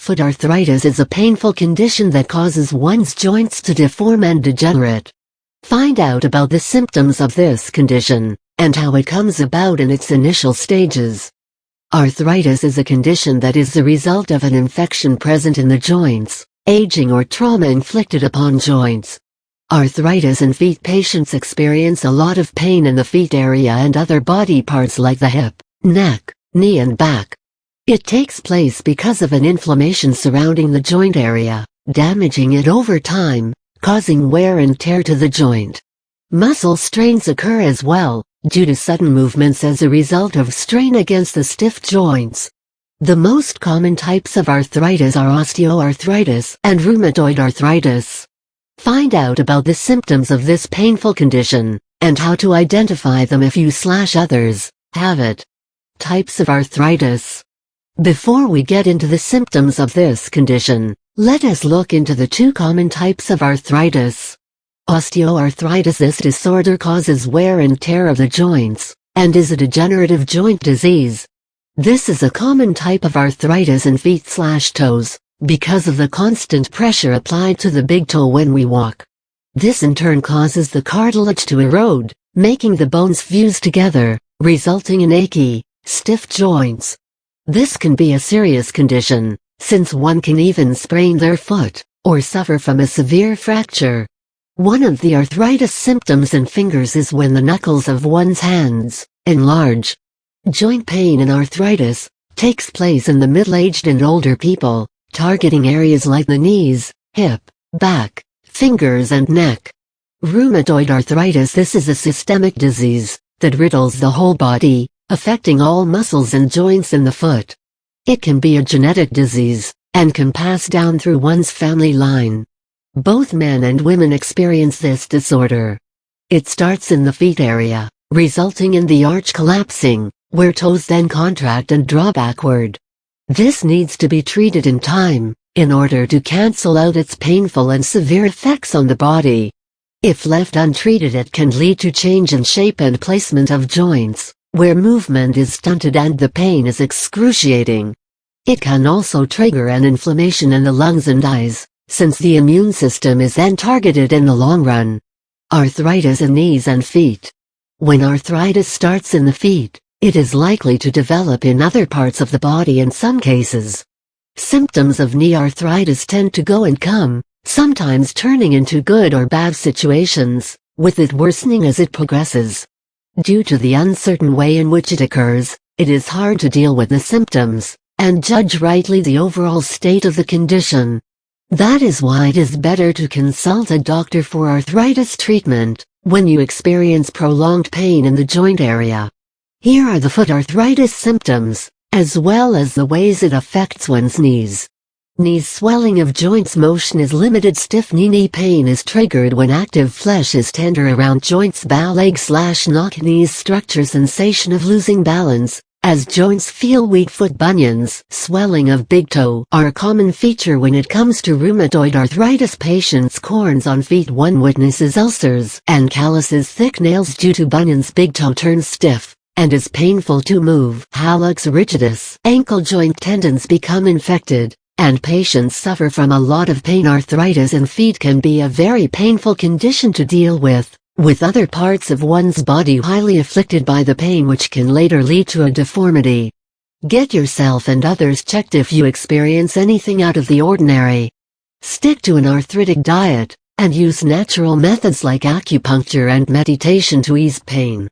Foot arthritis is a painful condition that causes one's joints to deform and degenerate. Find out about the symptoms of this condition, and how it comes about in its initial stages. Arthritis is a condition that is the result of an infection present in the joints, aging or trauma inflicted upon joints. Arthritis in feet patients experience a lot of pain in the feet area and other body parts like the hip, neck, knee and back. It takes place because of an inflammation surrounding the joint area, damaging it over time, causing wear and tear to the joint. Muscle strains occur as well, due to sudden movements as a result of strain against the stiff joints. The most common types of arthritis are osteoarthritis and rheumatoid arthritis. Find out about the symptoms of this painful condition, and how to identify them if you/others have it. Types of arthritis. Before we get into the symptoms of this condition, let us look into the two common types of arthritis. Osteoarthritis. This disorder causes wear and tear of the joints, and is a degenerative joint disease. This is a common type of arthritis in feet/toes, because of the constant pressure applied to the big toe when we walk. This in turn causes the cartilage to erode, making the bones fuse together, resulting in achy, stiff joints. This can be a serious condition, since one can even sprain their foot, or suffer from a severe fracture. One of the arthritis symptoms in fingers is when the knuckles of one's hands enlarge. Joint pain in arthritis takes place in the middle-aged and older people, targeting areas like the knees, hip, back, fingers and neck. Rheumatoid arthritis. This is a systemic disease that riddles the whole body, affecting all muscles and joints in the foot. It can be a genetic disease, and can pass down through one's family line. Both men and women experience this disorder. It starts in the feet area, resulting in the arch collapsing, where toes then contract and draw backward. This needs to be treated in time, in order to cancel out its painful and severe effects on the body. If left untreated, it can lead to change in shape and placement of joints, where movement is stunted and the pain is excruciating. It can also trigger an inflammation in the lungs and eyes, since the immune system is then targeted in the long run. Arthritis in knees and feet. When arthritis starts in the feet, it is likely to develop in other parts of the body in some cases. Symptoms of knee arthritis tend to go and come, sometimes turning into good or bad situations, with it worsening as it progresses. Due to the uncertain way in which it occurs, it is hard to deal with the symptoms, and judge rightly the overall state of the condition. That is why it is better to consult a doctor for arthritis treatment, when you experience prolonged pain in the joint area. Here are the foot arthritis symptoms, as well as the ways it affects one's knees. Knees. Swelling of joints. Motion is limited. Stiff knee pain is triggered when active flesh is tender around joints. Bow leg/knock. Knees. Structure. Sensation of losing balance, as joints feel weak. Foot bunions. Swelling of big toe are a common feature when it comes to rheumatoid arthritis patients. Corns on feet. One witnesses ulcers and calluses. Thick nails due to bunions. Big toe turns stiff and is painful to move. Hallux rigidus. Ankle joint tendons become infected, and patients suffer from a lot of pain. Arthritis in feet can be a very painful condition to deal with other parts of one's body highly afflicted by the pain, which can later lead to a deformity. Get yourself and others checked if you experience anything out of the ordinary. Stick to an arthritic diet, and use natural methods like acupuncture and meditation to ease pain.